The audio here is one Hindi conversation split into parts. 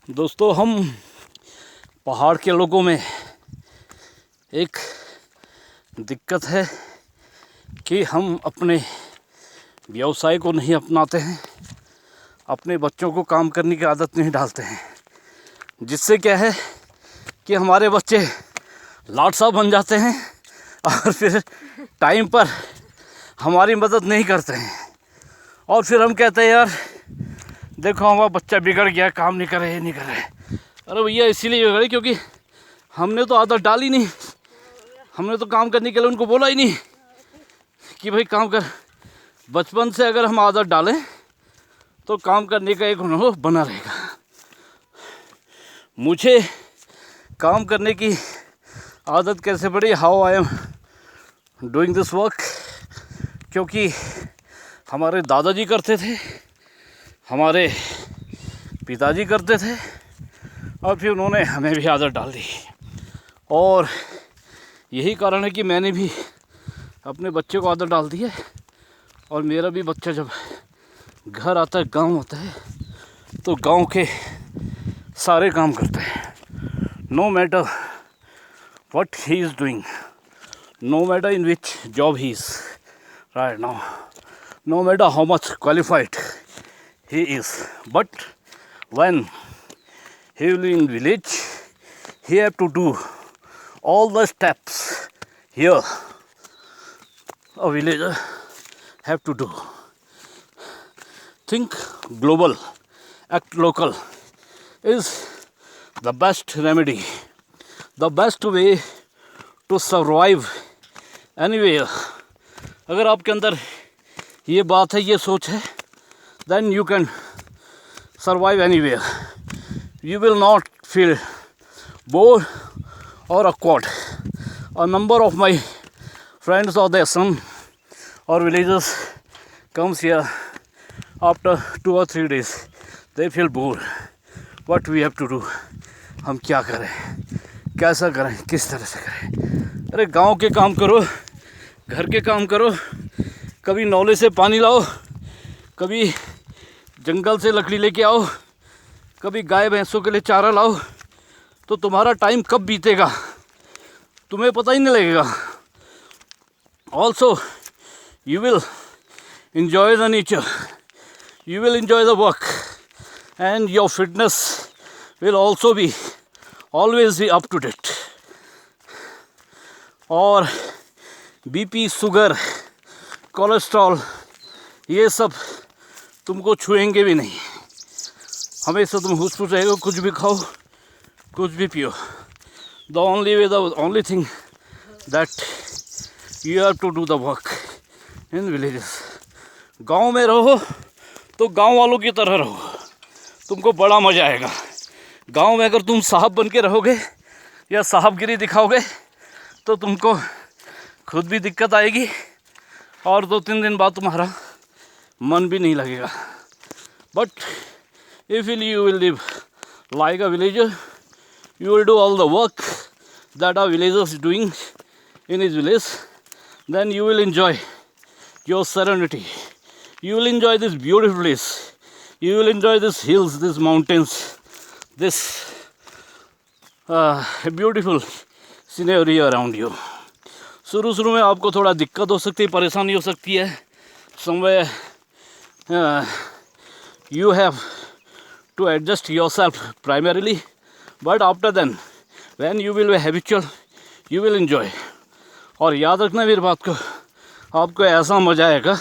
दोस्तों, हम पहाड़ के लोगों में एक दिक्कत है कि हम अपने व्यवसाय को नहीं अपनाते हैं, अपने बच्चों को काम करने की आदत नहीं डालते हैं, जिससे क्या है कि हमारे बच्चे लाट साहब बन जाते हैं और फिर टाइम पर हमारी मदद नहीं करते हैं। और फिर हम कहते हैं यार देखो हमारा बच्चा बिगड़ गया, काम नहीं कर रहे, ये नहीं कर रहे। अरे भैया इसीलिए बिगड़े क्योंकि हमने तो आदत डाली नहीं, हमने तो काम करने के लिए उनको बोला ही नहीं कि भाई काम कर। बचपन से अगर हम आदत डालें तो काम करने का एक हुनर बना रहेगा। मुझे काम करने की आदत कैसे पड़ी, how I am doing this work, क्योंकि हमारे दादाजी करते थे, हमारे पिताजी करते थे और फिर उन्होंने हमें भी आदत डाल दी। और यही कारण है कि मैंने भी अपने बच्चे को आदत डाल दी है। और मेरा भी बच्चा जब घर आता है, गांव आता है, तो गांव के सारे काम करता है। No matter what he is doing, no matter in which job he is right now, no matter how much qualified he is, but when he will in village he have to do all the steps here a villager have to do. Think global, act local is the best remedy, the best way to survive anywhere. अगर आपके अंदर ये बात है, ये सोच है, then you can survive anywhere. You will not feel bored or awkward. A number of my friends or their son or villagers comes here after 2 or 3 days. They feel bored. What we have to do? हम क्या करें, कैसा करें, किस तरह से करें? अरे गांव के काम करो, घर के काम करो, कभी नौले से पानी लाओ, कभी जंगल से लकड़ी लेके आओ, कभी गाय भैंसों के लिए चारा लाओ, तो तुम्हारा टाइम कब बीतेगा तुम्हें पता ही नहीं लगेगा। Also you will enjoy the nature, you will enjoy the work, and your fitness will also be always be up to date. और बीपी, शुगर, कोलेस्ट्रॉल ये सब तुमको छुएंगे भी नहीं। हमेशा तुम हुश रहेगा, कुछ भी खाओ, कुछ भी पियो। The only way, the only thing that you have to do the work in villages. गांव में रहो तो गांव वालों की तरह रहो, तुमको बड़ा मज़ा आएगा। गांव में अगर तुम साहब बन के रहोगे या साहबगिरी दिखाओगे तो तुमको खुद भी दिक्कत आएगी और 2-3 दिन बाद तुम्हारा मन भी नहीं लगेगा। But if you will live like a villager, you will do all the work that a villager is doing in his village, then you will enjoy your serenity, you will enjoy this beautiful place, you will enjoy these hills, these mountains, this beautiful scenery around you. शुरू में आपको थोड़ा दिक्कत हो सकती है, परेशानी हो सकती है। somewhere you have to adjust yourself primarily, but after then when you will be habitual, you will enjoy. और याद रखना मेरी बात को, आपको ऐसा मज़ा आएगा,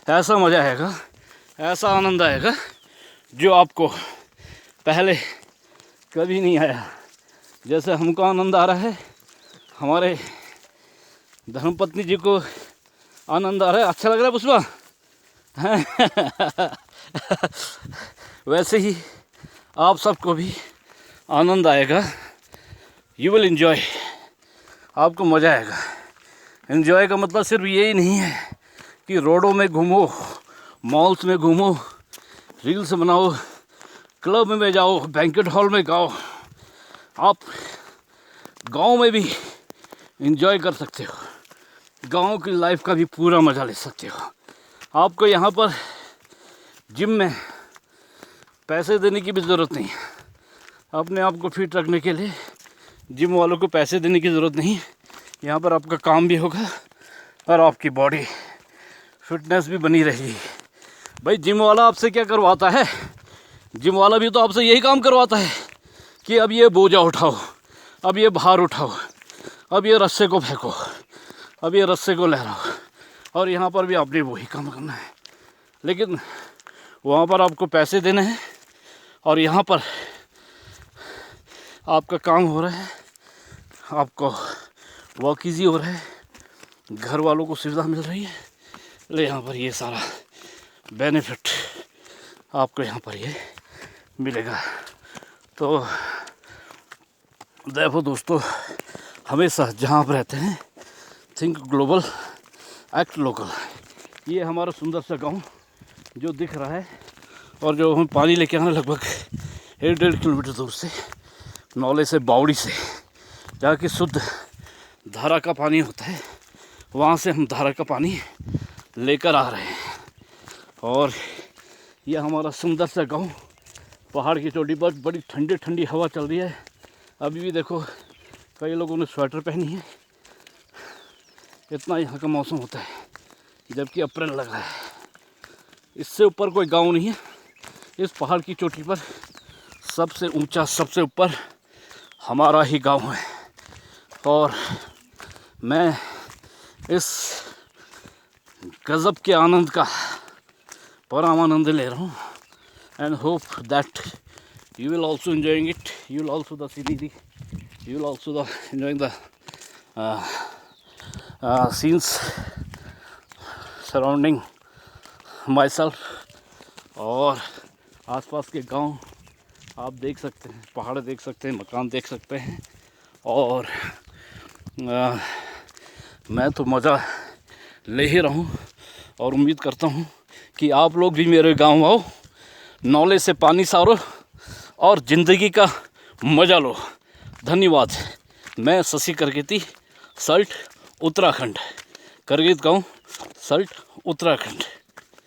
ऐसा मज़ा आएगा, ऐसा आनंद आएगा जो आपको पहले कभी नहीं आया। जैसे हमको आनंद आ रहा है, हमारे धर्मपत्नी जी को आनंद आ रहा है। अच्छा लग रहा है पुष्पा? वैसे ही आप सबको भी आनंद आएगा। यू विल इन्जॉय, आपको मज़ा आएगा। इन्जॉय का मतलब सिर्फ यही नहीं है कि रोडों में घूमो, मॉल्स में घूमो, रील्स बनाओ, क्लब में जाओ, बैंक्वेट हॉल में गाओ। आप गांव में भी इन्जॉय कर सकते हो, गांव की लाइफ का भी पूरा मज़ा ले सकते हो। आपको यहाँ पर जिम में पैसे देने की भी ज़रूरत नहीं है। अपने आप को फिट रखने के लिए जिम वालों को पैसे देने की ज़रूरत नहीं। यहाँ पर आपका काम भी होगा और आपकी बॉडी फिटनेस भी बनी रहेगी। भाई जिम वाला आपसे क्या करवाता है? जिम वाला भी तो आपसे यही काम करवाता है कि अब ये बोझा उठाओ, अब ये भार उठाओ, अब ये रस्से को फेंको, अब ये रस्से को लहराओ। और यहाँ पर भी आपने वही काम करना है, लेकिन वहाँ पर आपको पैसे देने हैं और यहाँ पर आपका काम हो रहा है, आपको वर्क ईजी हो रहा है, घर वालों को सुविधा मिल रही है। ले यहाँ पर ये सारा बेनिफिट आपको यहाँ पर ये मिलेगा। तो देखो दोस्तों, हमेशा जहाँ आप रहते हैं थिंक ग्लोबल एक्ट लोकल। ये हमारा सुंदर सा गांव जो दिख रहा है और जो हम पानी लेके आना लगभग 1.5 किलोमीटर दूर से, नौले से, बावड़ी से, जहाँ की शुद्ध धारा का पानी होता है, वहाँ से हम धारा का पानी लेकर आ रहे हैं। और ये हमारा सुंदर सा गांव पहाड़ की चोटी पर, बड़ी ठंडी ठंडी हवा चल रही है। अभी भी देखो कई लोगों ने स्वेटर पहनी है। इतना यहाँ का मौसम होता है जबकि अप्रैल लग रहा है। इससे ऊपर कोई गांव नहीं है। इस पहाड़ की चोटी पर सबसे ऊंचा, सबसे ऊपर हमारा ही गांव है। और मैं इस गज़ब के आनंद का परम आनंद ले रहा हूँ। And hope that you will also enjoying it. You will also the scenery. You will also the enjoying the scenes surrounding myself. और आसपास के गांव आप देख सकते हैं, पहाड़ देख सकते हैं, मकान देख सकते हैं। और मैं तो मज़ा ले ही रहा हूँ और उम्मीद करता हूँ कि आप लोग भी मेरे गांव आओ, नौले से पानी सारो और ज़िंदगी का मज़ा लो। धन्यवाद। मैं शशि करगेती, सल्ट उत्तराखंड, करगीत गाँव, सल्ट उत्तराखंड।